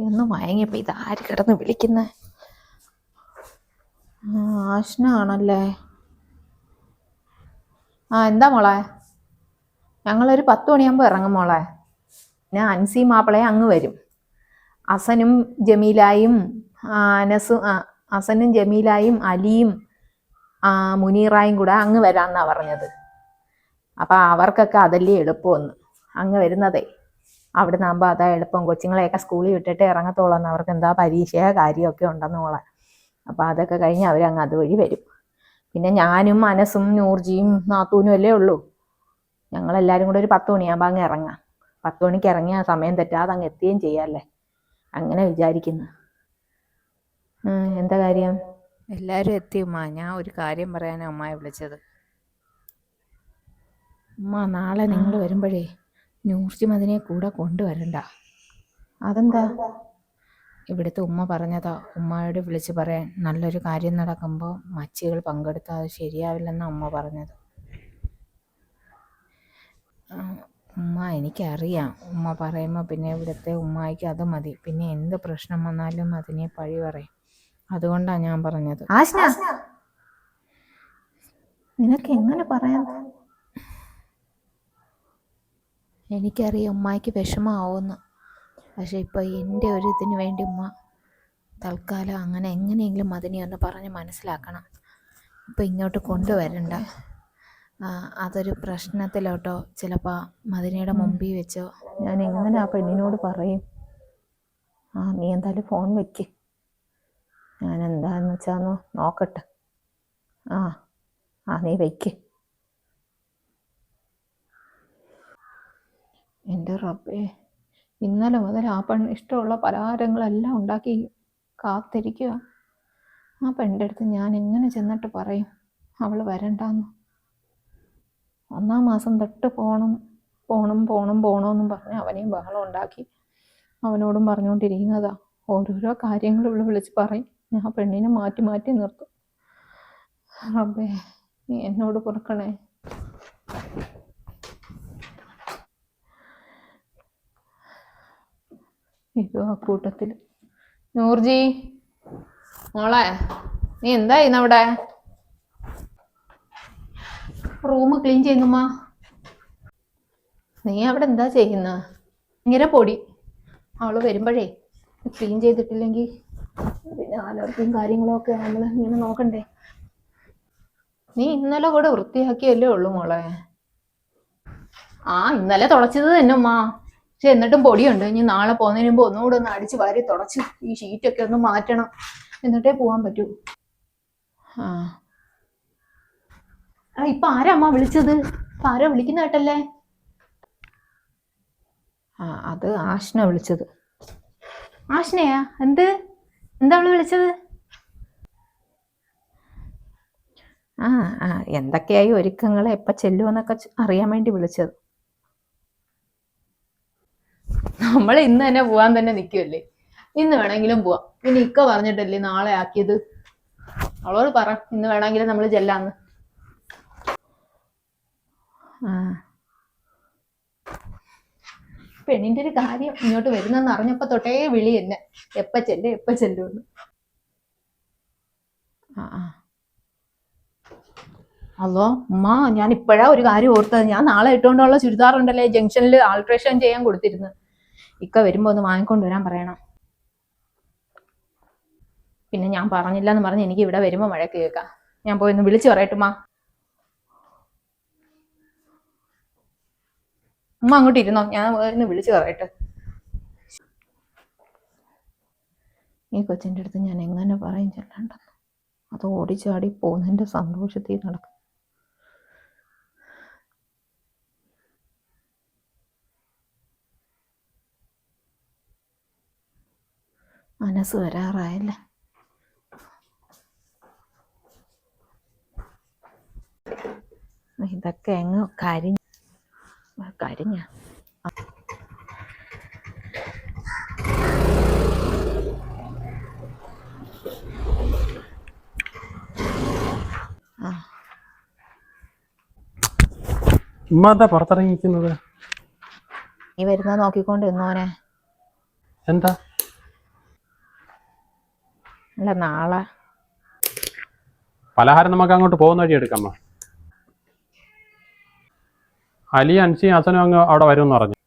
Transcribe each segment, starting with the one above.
ഒന്ന് മയങ്ങിയപ്പോ ഇതാര് കിടന്ന് വിളിക്കുന്ന? ആഷ്നാണല്ലേ. എന്താ മോളെ? ഞങ്ങളൊരു 10 മണിയാകുമ്പോൾ ഇറങ്ങും മോളെ. പിന്നെ അൻസി മാപ്പിളയും അങ്ങ് വരും. അസനും ജമീലായും അസനും ജമീലായും അലിയും മുനീറായും കൂടെ അങ്ങ് വരാമെന്നാണ് പറഞ്ഞത്. അപ്പം അവർക്കൊക്കെ അതല്ലേ എളുപ്പമെന്ന് അങ്ങ് വരുന്നതേ. അവിടെ നിന്നാകുമ്പോൾ അതാ എളുപ്പം. കൊച്ചുങ്ങളെയൊക്കെ സ്കൂളിൽ വിട്ടിട്ട് ഇറങ്ങത്തോളന്ന്. അവർക്ക് എന്താ പരീക്ഷയോ കാര്യമൊക്കെ ഉണ്ടെന്ന് മോളെ. അപ്പം അതൊക്കെ കഴിഞ്ഞ് അവരങ്ങ് അതുവഴി വരും. പിന്നെ ഞാനും അനസും നൂർജിയും നാത്തൂനും അല്ലേ ഉള്ളൂ. ഞങ്ങളെല്ലാവരും കൂടെ ഒരു 10 മണിയാകുമ്പോൾ അങ്ങ് ഇറങ്ങാം. 10 മണിക്ക് ഇറങ്ങിയ സമയം തെറ്റാതെ അങ്ങ് എത്തുകയും ചെയ്യാമല്ലേ. അങ്ങനെ വിചാരിക്കുന്നു. എന്താ കാര്യം? എല്ലാവരും എത്തി ഉമ്മ. ഞാൻ ഒരു കാര്യം പറയാനാണ് അമ്മയെ വിളിച്ചത്. ഉമ്മ, നാളെ നിങ്ങൾ വരുമ്പോഴേ നൂർജി മതിനെ കൂടെ കൊണ്ടുവരണ്ട. അതെന്താ? ഇവിടുത്തെ ഉമ്മ പറഞ്ഞതാ. ഉമ്മയോട് വിളിച്ച് പറയാൻ. നല്ലൊരു കാര്യം നടക്കുമ്പോൾ മച്ചികൾ പങ്കെടുത്താൽ അത് ശരിയാവില്ലെന്നാണ് ഉമ്മ പറഞ്ഞത്. ഉമ്മ, എനിക്കറിയാം. ഉമ്മ പറയുമ്പോൾ പിന്നെ ഇവിടുത്തെ ഉമ്മായിക്ക് അത് മതി. പിന്നെ എന്ത് പ്രശ്നം വന്നാലും അതിനെ പഴി പറയും. അതുകൊണ്ടാണ് ഞാൻ പറഞ്ഞത്. ആശ്ന, നിനക്ക് എങ്ങനെ പറയാൻ? എനിക്കറിയാം ഉമ്മായിക്ക് വിഷമമാവുമെന്ന്. പക്ഷെ ഇപ്പോൾ എൻ്റെ ഒരു ഇതിന് വേണ്ടി ഉമ്മ തൽക്കാലം അങ്ങനെ എങ്ങനെയെങ്കിലും മതിനെ ഒന്ന് പറഞ്ഞ് മനസ്സിലാക്കണം. ഇപ്പം ഇങ്ങോട്ട് കൊണ്ടുവരണ്ട. അതൊരു പ്രശ്നത്തിലോട്ടോ ചിലപ്പോൾ മദിനയുടെ മുമ്പിൽ വെച്ചോ. ഞാൻ എങ്ങനെ ആ പെണ്ണിനോട് പറയും? നീ എന്തായാലും ഫോൺ വെക്ക്. ഞാൻ എന്താണെന്ന് വെച്ചാന്ന് നോക്കട്ടെ. നീ വെക്ക്. എൻ്റെ റബ്ബേ, ഇന്നലെ മുതൽ ആ പെണ്ണ് ഇഷ്ടമുള്ള പലഹാരങ്ങളെല്ലാം ഉണ്ടാക്കി കാത്തിരിക്കുക. ആ പെണ്ണിൻ്റെ അടുത്ത് ഞാൻ എങ്ങനെ ചെന്നിട്ട് പറയും അവൾ വരണ്ടാന്ന്? 1-ാം മാസം തൊട്ട് പോണമെന്നും പറഞ്ഞ് അവനെയും ബഹളം ഉണ്ടാക്കി അവനോടും പറഞ്ഞുകൊണ്ടിരിക്കുന്നതാ. ഓരോരോ കാര്യങ്ങൾ ഇവിടെ വിളിച്ച് പറയും. ഞാൻ പെണ്ണിനെ മാറ്റി മാറ്റി നിർത്തും. റബ്ബേ, നീ എന്നോട് പൊറുക്കണേ. ഇതോ ആ കൂട്ടത്തിൽ. നൂർജി മോളെ, നീ എന്താ ചെയ്യുന്നവിടെ? Room clean ചെയ്യുന്നുമ്മ. നീ അവിടെ എന്താ ചെയ്യുന്ന? ഇങ്ങനെ പൊടി. അവള് വരുമ്പോഴേ ക്ലീൻ ചെയ്തിട്ടില്ലെങ്കിൽ പിന്നെ അലർജിയും കാര്യങ്ങളൊക്കെ നമ്മൾ ഇങ്ങനെ നോക്കണ്ടേ. നീ ഇന്നലെ കൂടെ വൃത്തിയാക്കിയല്ലേ ഉള്ളൂ മോളെ. ഇന്നലെ തുടച്ചത് തന്നെ ഉമ്മ. പക്ഷെ എന്നിട്ടും പൊടിയുണ്ട്. ഇനി നാളെ പോകുന്നതിന് മുമ്പ് ഒന്നുകൂടെ ഒന്ന് അടിച്ച് വാരി തുടച്ച് ഈ ഷീറ്റൊക്കെ ഒന്ന് മാറ്റണം. എന്നിട്ടേ പോകാൻ പറ്റൂ. ഇപ്പൊ ആരാ അമ്മ വിളിച്ചത്? ആരാ വിളിക്കുന്ന കേട്ടല്ലേ? അത് ആഷ്ന വിളിച്ചത്. ആഷ്നയാ? എന്താ അവള് വിളിച്ചത്? എന്തൊക്കെയായി ഒരുക്കങ്ങൾ, എപ്പോൾ ചെല്ലുമെന്നൊക്കെ അറിയാൻ വേണ്ടി വിളിച്ചത്. നമ്മൾ ഇന്ന് തന്നെ പോവാൻ തന്നെ നിൽക്കുമല്ലേ. ഇന്ന് വേണമെങ്കിലും പോവാം. പിന്നെ ഇക്ക പറഞ്ഞിട്ടല്ലേ നാളെ ആക്കിയത്. അവളോട് പറ ഇന്ന് വേണമെങ്കിലും നമ്മൾ ചെല്ലാന്ന്. പെണ്ണിന്റെ ഒരു കാര്യം ഇങ്ങോട്ട് വരുന്നെന്ന് അറിഞ്ഞപ്പോ തൊട്ടേ വിളി തന്നെ. എപ്പ ചെല്ലുമെന്ന്. അതോ ഉമ്മ, ഞാൻ ഇപ്പോഴാ ഒരു കാര്യം ഓർത്തത്. ഞാൻ നാളെ ഇട്ടുകൊണ്ടുള്ള ചുരിദാറുണ്ടല്ലേ ജംഗ്ഷനിൽ ആൾട്രേഷൻ ചെയ്യാൻ കൊടുത്തിരുന്നു. ഇക്ക വരുമ്പോ ഒന്ന് വാങ്ങിക്കൊണ്ടുവരാൻ പറയണം. പിന്നെ ഞാൻ പറഞ്ഞില്ലെന്ന് പറഞ്ഞ് എനിക്ക് ഇവിടെ വരുമ്പോ മഴക്ക് കേൾക്കാം. ഞാൻ പോയി ഒന്ന് വിളിച്ചു പറയട്ടുമ്മ. ഉമ്മ അങ്ങോട്ട് ഇരുന്നോ, ഞാൻ ഒന്ന് വിളിച്ചു പറയട്ടെ. ഈ കൊച്ചിൻ്റെ അടുത്ത് ഞാൻ എങ്ങനെ പറയും ചെല്ലണ്ടെന്ന്? അത് ഓടിച്ചാടി പോകുന്നതിൻ്റെ സന്തോഷത്തിൽ നടക്കും. മനസ്സ് വരാറായല്ലേ. ഇതൊക്കെ എങ്ങ് കരിഞ്ഞ ഉമ്മാന്താ പുറത്തിറങ്ങിക്കുന്നത്? നീ വരുന്ന നോക്കിക്കൊണ്ട് ഇന്നോനെ. എന്താ അല്ല നാളെ പലഹാരം നമുക്ക് അങ്ങോട്ട് പോകുന്ന വഴി എടുക്കാം. അലി അൻസിയും ഹസനും അങ്ങ് അവിടെ വരുമെന്ന് പറഞ്ഞു.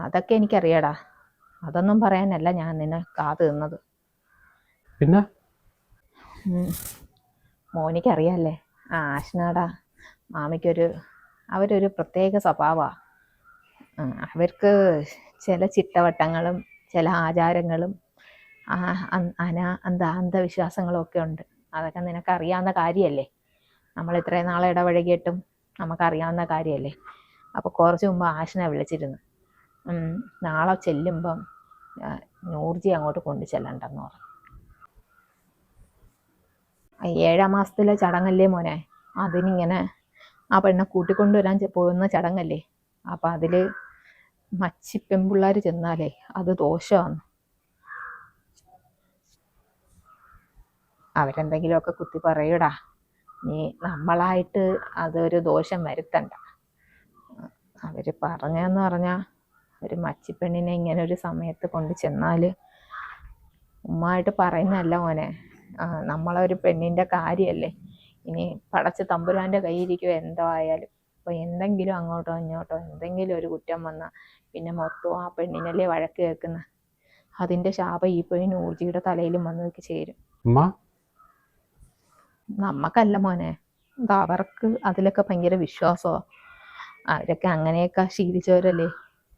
അതൊക്കെ എനിക്കറിയാടാ. അതൊന്നും പറയാനല്ല ഞാൻ നിന്നെ കാത്തു നിന്നത്. പിന്നെ മോനിക്കറിയാല്ലേ, ആഷ്നാടാ അവരൊരു പ്രത്യേക സ്വഭാവമാണ്. അവർക്ക് ചില ചിട്ടവട്ടങ്ങളും ചില ആചാരങ്ങളും അന്ധവിശ്വാസങ്ങളും ഒക്കെ ഉണ്ട്. അതൊക്കെ നിനക്കറിയാവുന്ന കാര്യമല്ലേ. നമ്മൾ ഇത്രയും നാളെ ഇടപഴകിയിട്ടും നമുക്കറിയാവുന്ന കാര്യമല്ലേ. അപ്പോൾ കുറച്ച് മുമ്പ് ആശനെ വിളിച്ചിരുന്നു. നാളെ ചെല്ലുമ്പം നൂർജി അങ്ങോട്ട് കൊണ്ടു ചെല്ലണ്ടെന്ന് പറഞ്ഞു. 7-ാം മാസത്തിലെ ചടങ്ങല്ലേ മോനെ, അതിനിങ്ങനെ ആ പെണ്ണെ കൂട്ടിക്കൊണ്ടുവരാൻ പോകുന്ന ചടങ്ങല്ലേ. അപ്പം അതിൽ മച്ചി പെൺപിള്ളേർ ചെന്നാലേ അത് ദോഷമാണ്. അവരെന്തെങ്കിലുമൊക്കെ കുത്തി പറയൂടാ. നീ നമ്മളായിട്ട് അതൊരു ദോഷം വരുത്തണ്ട. അവർ പറഞ്ഞെന്ന് പറഞ്ഞാൽ ഒരു മച്ചിപ്പെണ്ണിനെ ഇങ്ങനെ ഒരു സമയത്ത് കൊണ്ട് ചെന്നാൽ ഉമ്മായിട്ട് പറയുന്നതല്ല മോനെ, നമ്മളൊരു പെണ്ണിൻ്റെ കാര്യമല്ലേ. ഇനി പടച്ച തമ്പുരാൻ്റെ കയ്യിരിക്കുമോ എന്തോ ആയാലും. അപ്പോൾ എന്തെങ്കിലും അങ്ങോട്ടോ ഇങ്ങോട്ടോ എന്തെങ്കിലും ഒരു കുറ്റം വന്നാൽ പിന്നെ മൊത്തവും ആ പെണ്ണിനല്ലേ വഴക്ക് കേൾക്കുന്ന. അതിൻ്റെ ശാപം ഈ പെണ്ണിന് ഊർജിയുടെ തലയിലും വന്ന് ചേരും. നമ്മക്കല്ല മോനെ, അത് അവർക്ക് അതിലൊക്കെ ഭയങ്കര വിശ്വാസമോ. അവരൊക്കെ അങ്ങനെയൊക്കെ ശീലിച്ചവരല്ലേ.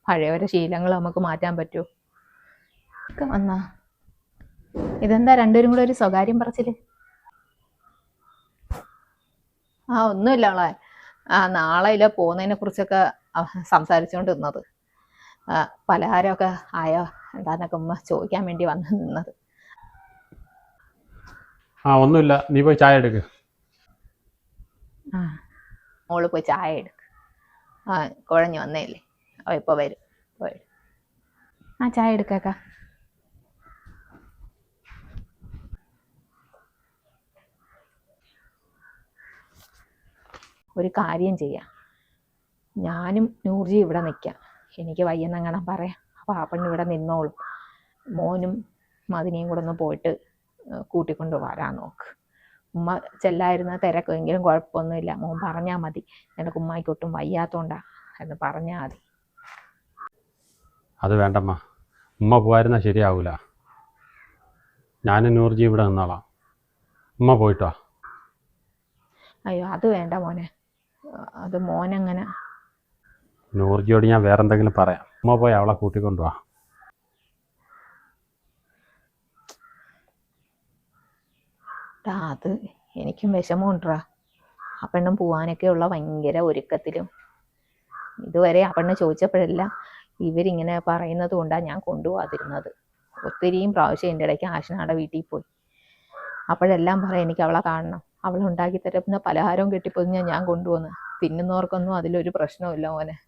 പഴയവരെ ശീലങ്ങൾ നമുക്ക് മാറ്റാൻ പറ്റുമോ? വന്നാ ഇതെന്താ രണ്ടുപേരും കൂടെ ഒരു സ്വകാര്യം പറച്ചില്? ഒന്നുമില്ല അവളെ. നാളെ പോകുന്നതിനെ കുറിച്ചൊക്കെ സംസാരിച്ചുകൊണ്ട് നിന്നത്. പലഹാരമൊക്കെ ആയോ എന്താന്നൊക്കെ ഉമ്മ ചോദിക്കാൻ വേണ്ടി വന്ന് നിന്നത്. ഒന്നുമില്ല, നീ പോയി ചായ എടുക്ക്. മോള് പോയി ചായ എടുക്ക്. കുഴഞ്ഞു വന്നേല്ലേ, ഇപ്പൊ വരും. ചായ എടുക്കേക്ക. ഒരു കാര്യം ചെയ്യാം, ഞാനും നൂർജി ഇവിടെ നിൽക്കാം. എനിക്ക് വയ്യെന്നങ്ങനെ പറയാം. അപ്പോൾ ആ പെണ്ണ് ഇവിടെ നിന്നോളും. മോനും മദിനിയും കൂടെ ഒന്ന് പോയിട്ട് കൂട്ടിക്കൊണ്ട് വരാൻ നോക്ക്. ഉമ്മ ചെല്ലായിരുന്ന തിരക്കെങ്കിലും കുഴപ്പമൊന്നുമില്ല. മോൻ പറഞ്ഞാൽ മതി, എനിക്ക് ഉമ്മായിക്ക് ഒട്ടും വയ്യാത്തോണ്ടാ എന്ന് പറഞ്ഞാൽ മതി. അത് വേണ്ടമ്മ, ഉമ്മ പോയിരുന്നാൽ ശരിയാവൂല. ഞാനും നൂർജി ഇവിടെ നിന്നോളാം. ഉമ്മ പോയിട്ടോ. അയ്യോ അത് വേണ്ട മോനെ, അത് മോനങ്ങനെ. നൂർജിയോട് ഞാൻ വേറെ എന്തെങ്കിലും പറയാം. ഉമ്മ പോയി അവളെ കൂട്ടിക്കൊണ്ടുവാ. അത് എനിക്കും വിഷമമുണ്ടാ. ആ പെണ്ണും പോവാനൊക്കെ ഉള്ള ഭയങ്കര ഒരുക്കത്തിലും. ഇതുവരെ ആ പെണ്ണ് ചോദിച്ചപ്പോഴെല്ലാം ഇവരിങ്ങനെ പറയുന്നത് കൊണ്ടാണ് ഞാൻ കൊണ്ടുപോകാതിരുന്നത്. ഒത്തിരിയും പ്രാവശ്യം എൻ്റെ ഇടയ്ക്ക് ആശനാടെ വീട്ടിൽ പോയി. അപ്പോഴെല്ലാം പറയാം എനിക്ക് അവളെ കാണണം, അവളുണ്ടാക്കി തരുന്ന പലഹാരവും കെട്ടിപ്പൊതിഞ്ഞാൽ ഞാൻ കൊണ്ടുപോകുന്നു. തിന്നുന്നവർക്കൊന്നും അതിലൊരു പ്രശ്നമില്ല മോനെ.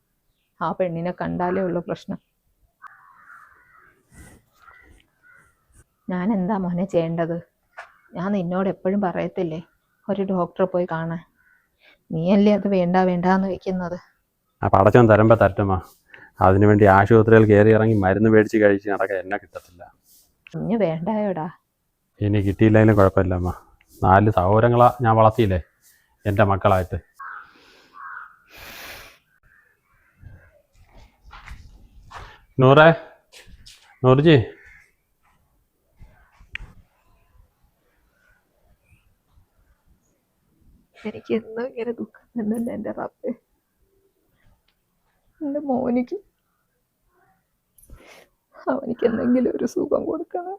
ആ പെണ്ണിനെ കണ്ടാലേ ഉള്ളൂ പ്രശ്നം. ഞാൻ എന്താ മോനെ ചെയ്യേണ്ടത്? ഞാൻ നിന്നോട് എപ്പോഴും പറയത്തില്ലേ ഒരു ഡോക്ടറെ പോയി കാണാൻ. നീയല്ലേ അത് വേണ്ടാന്ന് വെക്കുന്നത്. പടച്ചോൻ തരുമ്പോൾ തരട്ടുമാ. അതിനുവേണ്ടി ആശുപത്രിയിൽ കയറി ഇറങ്ങി മരുന്ന് മേടിച്ച് കഴിച്ച് നടക്കാൻ എന്നെ കിട്ടത്തില്ല. കുഞ്ഞ് വേണ്ടായോടാ. ഇനി കിട്ടിയില്ലെങ്കിലും കുഴപ്പമില്ല അമ്മ. 4 സഹോദരങ്ങളാ ഞാൻ വളർത്തിയില്ലേ എൻ്റെ മക്കളായിട്ട്. നൂർജി, എനിക്ക് എന്തോ ഇങ്ങനെ ദുഃഖം തന്നല്ല എൻ്റെ റബ്ബേ. എൻ്റെ മോനിക്ക് അവനിക്ക് എന്തെങ്കിലും ഒരു സുഖം കൊടുക്കണം.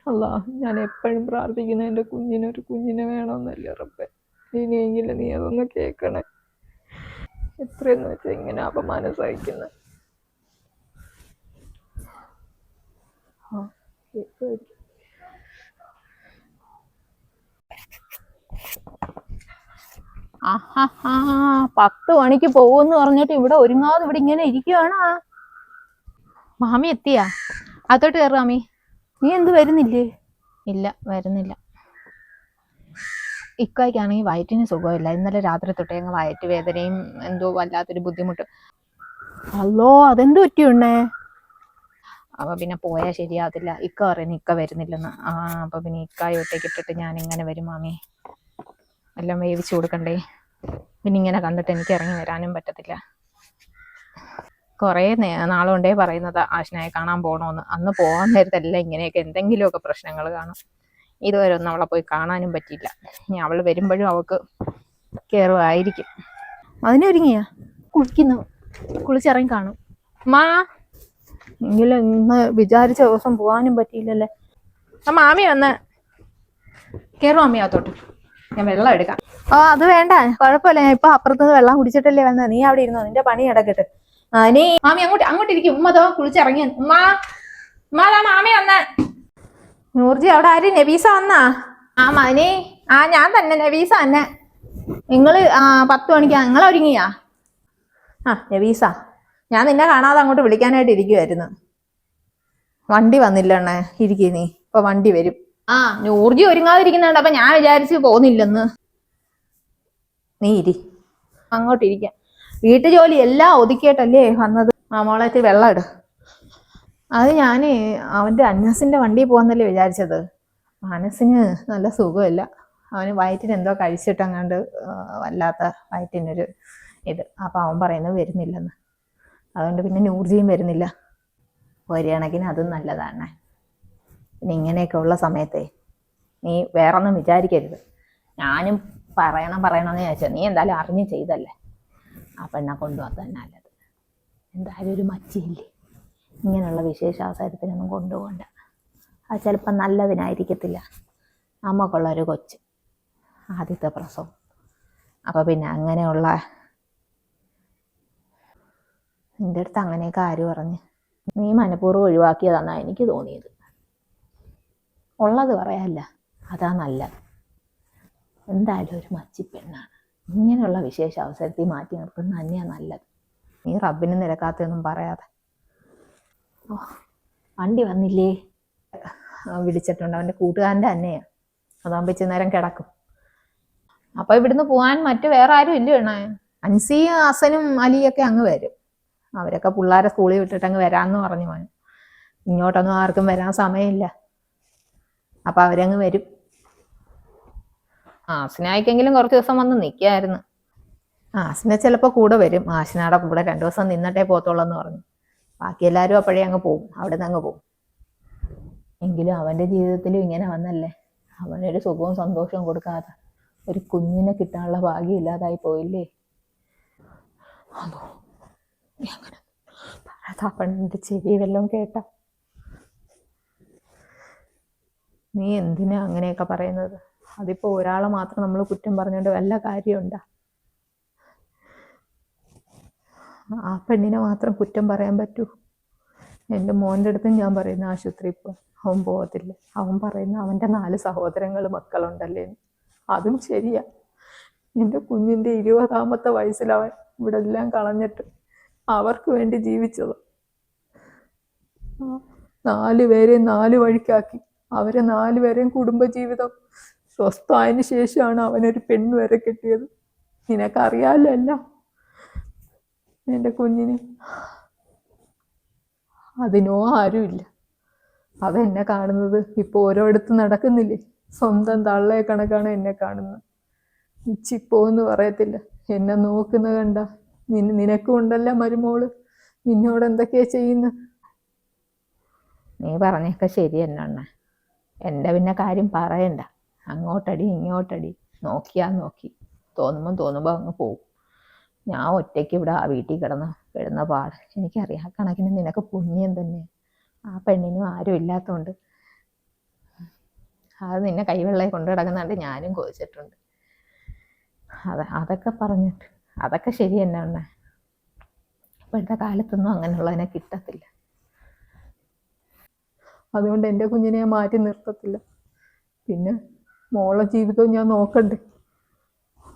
അല്ലാ, ഞാൻ എപ്പോഴും പ്രാർത്ഥിക്കുന്ന എൻ്റെ കുഞ്ഞിനൊരു കുഞ്ഞിനെ വേണമെന്നല്ലേ റബ്ബേ. ഇനിയെങ്കിലും നീ അതൊന്ന് കേൾക്കണേ. എത്രയെന്ന് വെച്ചാൽ ഇങ്ങനെ അപമാനം സഹിക്കുന്നത്. കേൾക്കുമായിരിക്കും. 10 മണിക്ക് പോകുമെന്ന് പറഞ്ഞിട്ട് ഇവിടെ ഒരുങ്ങാതെ ഇവിടെ ഇങ്ങനെ ഇരിക്കുവാണോ? മാമി എത്തിയാ? അതോട്ട് കയറും മാമി. നീ എന്ത് വരുന്നില്ലേ? ഇല്ല, വരുന്നില്ല. ഇക്കായ്ക്കാണെങ്കിൽ വയറ്റിന് സുഖമില്ല. ഇന്നലെ രാത്രി തൊട്ടേ അങ്ങ് വയറ്റ് വേദനയും എന്തോ വല്ലാത്തൊരു ബുദ്ധിമുട്ട്. അല്ലോ അതെന്ത് പറ്റിയുണ്ണേ? അപ്പൊ പിന്നെ പോയാൽ ശരിയാകത്തില്ല. ഇക്ക പറയുന്നു ഇക്ക വരുന്നില്ലെന്ന്. അപ്പൊ പിന്നെ ഇക്കായ ഒറ്റയ്ക്ക് ഇട്ടിട്ട് ഞാൻ ഇങ്ങനെ വരും മാമി. എല്ലാം വേവിച്ചു കൊടുക്കണ്ടേ. പിന്നെ ഇങ്ങനെ കണ്ടിട്ട് എനിക്ക് ഇറങ്ങി വരാനും പറ്റത്തില്ല. കുറേ നാളുകൊണ്ടേ പറയുന്നത് ആശനായെ കാണാൻ പോകണമെന്ന്. അന്ന് പോകാൻ നേരത്തെല്ലാം ഇങ്ങനെയൊക്കെ എന്തെങ്കിലുമൊക്കെ പ്രശ്നങ്ങൾ കാണും. ഇതുവരെ ഒന്നും അവളെ പോയി കാണാനും പറ്റിയില്ല. ഇനി അവൾ വരുമ്പോഴും അവൾക്ക് കയറുമായിരിക്കും. അതിനൊരുങ്ങിയാ കുളിച്ചിറങ്ങി കാണും. മാ എങ്കിലും ഇന്ന് വിചാരിച്ച ദിവസം പോകാനും പറ്റിയില്ലല്ലേ. മാമി വന്ന് കയറും അമ്മയകത്തോട്ട്. ഞാൻ വെള്ളം എടുക്കാം. അത് വേണ്ട, കുഴപ്പമില്ല. ഞാൻ ഇപ്പൊ അപ്പുറത്തുനിന്ന് വെള്ളം കുടിച്ചിട്ടല്ലേ വന്നത്. നീ അവിടെ ഇരുന്നോ, നിന്റെ പണി കിടക്കട്ടെ. നീ മാമി അങ്ങോട്ട് ഇരിക്കും. ഉമ്മതോ കുളിച്ചിറങ്ങി. ഉമ്മാതാ മാമി വന്ന്. നൂർജി അവിടെ ആര്? നബീസ വന്നാ? മനി ഞാൻ തന്നെ, നബീസ തന്നെ. നിങ്ങള് 10 മണിക്കാ നിങ്ങൾ ഒരുങ്ങിയാ? നബീസ, ഞാൻ നിന്നെ കാണാതെ അങ്ങോട്ട് വിളിക്കാനായിട്ട് ഇരിക്കുവായിരുന്നു. വണ്ടി വന്നില്ല എണ്ണേ. ഇരിക്കും നീ, ഇപ്പൊ വണ്ടി വരും. നൂർജി ഒരുങ്ങാതിരിക്കുന്നുണ്ട്. അപ്പൊ ഞാൻ വിചാരിച്ച് പോകുന്നില്ലെന്ന്. നീ ഇരി, അങ്ങോട്ടിരിക്കാം. വീട്ടു ജോലി എല്ലാം ഒതുക്കിയിട്ടല്ലേ വന്നത്. മോളേക്ക് വെള്ളം ഇട്. അത് ഞാന് അവന്റെ അന്നസിന്റെ വണ്ടിയിൽ പോകാന്നല്ലേ വിചാരിച്ചത്. മനസ്സിന് നല്ല സുഖമില്ല. അവന് വയറ്റിന് എന്തോ കഴിച്ചിട്ടങ്ങാണ്ട് വല്ലാത്ത വയറ്റിനൊരു ഇത്. അപ്പൊ അവൻ പറയുന്നത് വരുന്നില്ലെന്ന്. അതുകൊണ്ട് പിന്നെ നൂർജിയും വരുന്നില്ല. ഒരു കണക്കിന് അതും നല്ലതാണ്. പിന്നെ ഇങ്ങനെയൊക്കെ ഉള്ള സമയത്തെ നീ വേറൊന്നും വിചാരിക്കരുത്. ഞാനും പറയണമെന്ന് ചോദിച്ചാൽ നീ എന്തായാലും അറിഞ്ഞ് ചെയ്തല്ലേ. ആ പെണ്ണെ കൊണ്ടുപോകാൻ തന്നെ നല്ലത്. എന്തായാലും ഒരു മച്ചിയില്ലേ, ഇങ്ങനെയുള്ള വിശേഷാവസരത്തിനൊന്നും കൊണ്ടുപോകണ്ട. അത് ചിലപ്പോൾ നല്ലതിനായിരിക്കത്തില്ല. നമുക്കുള്ളൊരു കൊച്ച്, ആദ്യത്തെ പ്രസവം. അപ്പോൾ പിന്നെ അങ്ങനെയുള്ള നിൻ്റെ അടുത്ത് അങ്ങനെയൊക്കെ ആര് പറഞ്ഞ്? നീ മനഃപൂർവ്വം ഒഴിവാക്കിയതാണെന്നാണ് എനിക്ക് തോന്നിയത്. ഉള്ളത് പറയാല്ല, അതാ നല്ലത്. എന്തായാലും ഒരു മച്ചി പെണ്ണാണ്. ഇങ്ങനെയുള്ള വിശേഷ അവസരത്തിൽ മാറ്റി നിർത്തുന്നത് തന്നെയാണ് നല്ലത്. നീ റബ്ബിന് നിരക്കാത്തൊന്നും പറയാതെ. വണ്ടി വന്നില്ലേ? വിളിച്ചിട്ടുണ്ട്. അവൻ്റെ കൂട്ടുകാരൻ്റെ തന്നെയാണ്. അതാകുമ്പോൾ ഇച്ചിരി നേരം കിടക്കും. അപ്പൊ ഇവിടുന്ന് പോകാൻ മറ്റു വേറെ ആരും ഇല്ല എണ്ണേ. അൻസി, ഹസനും അലിയൊക്കെ അങ്ങ് വരും. അവരൊക്കെ പിള്ളേരെ സ്കൂളിൽ വിട്ടിട്ട് അങ്ങ് വരാമെന്ന് പറഞ്ഞു മോൻ. ഇങ്ങോട്ടൊന്നും ആർക്കും വരാൻ സമയമില്ല. അപ്പൊ അവരങ്ങ് വരും. ആസിനായിക്കെങ്കിലും കുറച്ച് ദിവസം വന്ന് നിൽക്കായിരുന്നു. ആസിന ചിലപ്പോൾ കൂടെ വരും. ആസിനയുടെ കൂടെ 2 ദിവസം നിന്നിട്ടേ പോത്തോളൂ എന്ന് പറഞ്ഞു. ബാക്കി എല്ലാവരും അപ്പോഴേ അങ്ങ് പോകും. അവിടെ നിന്ന് അങ്ങ് പോകും. എങ്കിലും അവൻ്റെ ജീവിതത്തിലും ഇങ്ങനെ വന്നല്ലേ. അവനൊരു സുഖവും സന്തോഷവും കൊടുക്കാതെ ഒരു കുഞ്ഞിനെ കിട്ടാനുള്ള ഭാഗ്യം ഇല്ലാതായി പോയില്ലേ. അതോ അങ്ങനെ പെണ്ണിൻ്റെ ചെവി വല്ലതും കേട്ട? നീ എന്തിനാ അങ്ങനെയൊക്കെ പറയുന്നത്? അതിപ്പോ ഒരാളെ മാത്രം നമ്മൾ കുറ്റം പറഞ്ഞുകൊണ്ട് വല്ല കാര്യമുണ്ടോ? ആ പെണ്ണിനെ മാത്രം കുറ്റം പറയാൻ പറ്റൂ? എൻ്റെ മോൻ്റെ അടുത്തും ഞാൻ പറയുന്ന ആശുപത്രി ഇപ്പോൾ അവൻ പോകത്തില്ല. അവൻ പറയുന്ന അവൻ്റെ 4 സഹോദരങ്ങൾ മക്കളുണ്ടല്ലേ. അതും ശരിയാ. എൻ്റെ കുഞ്ഞിൻ്റെ 20ാമത്തെ വയസ്സിൽ അവൻ ഇവിടെ എല്ലാം കളഞ്ഞിട്ട് അവർക്ക് വേണ്ടി ജീവിച്ചത്. 4 പേരെയും 4 വഴിക്കാക്കി. അവരെ 4 പേരെയും കുടുംബജീവിതം സ്വസ്ഥമായതിനു ശേഷമാണ് അവനൊരു പെണ്ണ് വരെ കിട്ടിയത്. നിനക്കറിയാമല്ലോ എല്ലാം. എൻ്റെ കുഞ്ഞിന് അതിനോ ആരുമില്ല. അതെന്നെ കാണുന്നത് ഇപ്പോൾ ഓരോയിടത്ത് നടക്കുന്നില്ലേ. സ്വന്തം തള്ളയെ കണക്കാണ് എന്നെ കാണുന്നത്. ഇച്ചിപ്പോന്ന് പറയത്തില്ല. എന്നെ നോക്കുന്ന കണ്ട നിനക്കും ഉണ്ടല്ല മരുമോള്. നിന്നോട് എന്തൊക്കെയാ ചെയ്യുന്നത്? നീ പറഞ്ഞൊക്കെ ശരി തന്നെ. എൻ്റെ പിന്നെ കാര്യം പറയണ്ട. അങ്ങോട്ടടി ഇങ്ങോട്ടടി, നോക്കി തോന്നുമ്പോൾ അങ്ങ് പോകും. ഞാൻ ഒറ്റയ്ക്ക് ഇവിടെ ആ വീട്ടിൽ കിടന്ന് പെടുന്ന പാട് എനിക്കറിയാം. കണക്കിന് നിനക്ക് പുണ്യം തന്നെ. ആ പെണ്ണിനും ആരും ഇല്ലാത്തതുകൊണ്ട് അത് നിന്നെ കൈവെള്ളയെ കൊണ്ടു കിടക്കുന്നുണ്ട്. ഞാനും കോച്ചിട്ടുണ്ട്. അതൊക്കെ പറഞ്ഞിട്ട് അതൊക്കെ ശരി തന്നെ ഉണ്ട്. ഇപ്പോഴത്തെ കാലത്തൊന്നും അങ്ങനെയുള്ളതിനെ കിട്ടത്തില്ല. അതുകൊണ്ട് എൻ്റെ കുഞ്ഞിനെ ഞാൻ മാറ്റി നിർത്തത്തില്ല. പിന്നെ മോളെ ജീവിതവും ഞാൻ നോക്കണ്ടേ.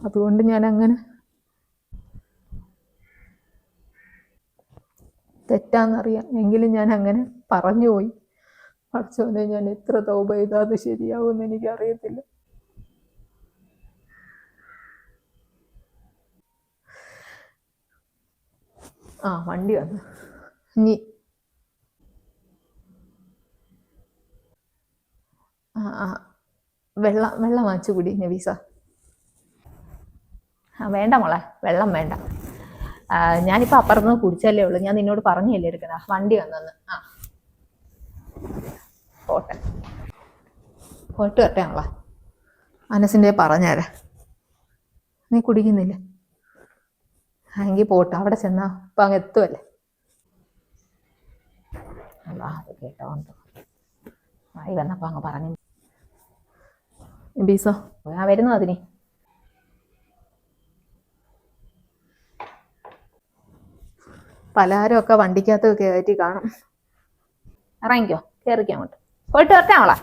അതുകൊണ്ട് ഞാൻ അങ്ങനെ തെറ്റാന്നറിയാം. എങ്കിലും ഞാൻ അങ്ങനെ പറഞ്ഞു പോയി. പഠിച്ചോനെ, ഞാൻ എത്ര തൗബ ചെയ്താൽ അത് ശരിയാവുമെന്ന് എനിക്കറിയത്തില്ല. ആ വണ്ടി വന്നു. ഇനി ആ വെള്ളം വാങ്ങിച്ചു കൂടി നബീസ. വേണ്ട മോളെ, വെള്ളം വേണ്ട. ഞാനിപ്പോൾ അപ്പുറത്തുനിന്ന് കുടിച്ചല്ലേ ഉള്ളൂ. ഞാൻ നിന്നോട് പറഞ്ഞല്ലേ എടുക്കണ. വണ്ടി വന്നെന്ന്. പോട്ടെ പോയിട്ട് വരട്ടെ മോളെ. അനസിൻ്റെ പറഞ്ഞേരെ. നീ കുടിക്കുന്നില്ലേ? എങ്കിൽ പോട്ടെ. അവിടെ ചെന്നാ ഇപ്പം അങ്ങ് എത്തുമല്ലേ. അത് കേട്ടോണ്ട് ആയി വന്നപ്പോൾ അങ്ങ് പറഞ്ഞു. ബീസോ വരുന്നു അതിന്. പലഹാരമൊക്കെ വണ്ടിക്കകത്ത് കയറ്റി കാണും. ഇറങ്ങിക്കോ, കയറിക്കോ അങ്ങോട്ട്. പോയിട്ട് വരട്ടെ മോളെ.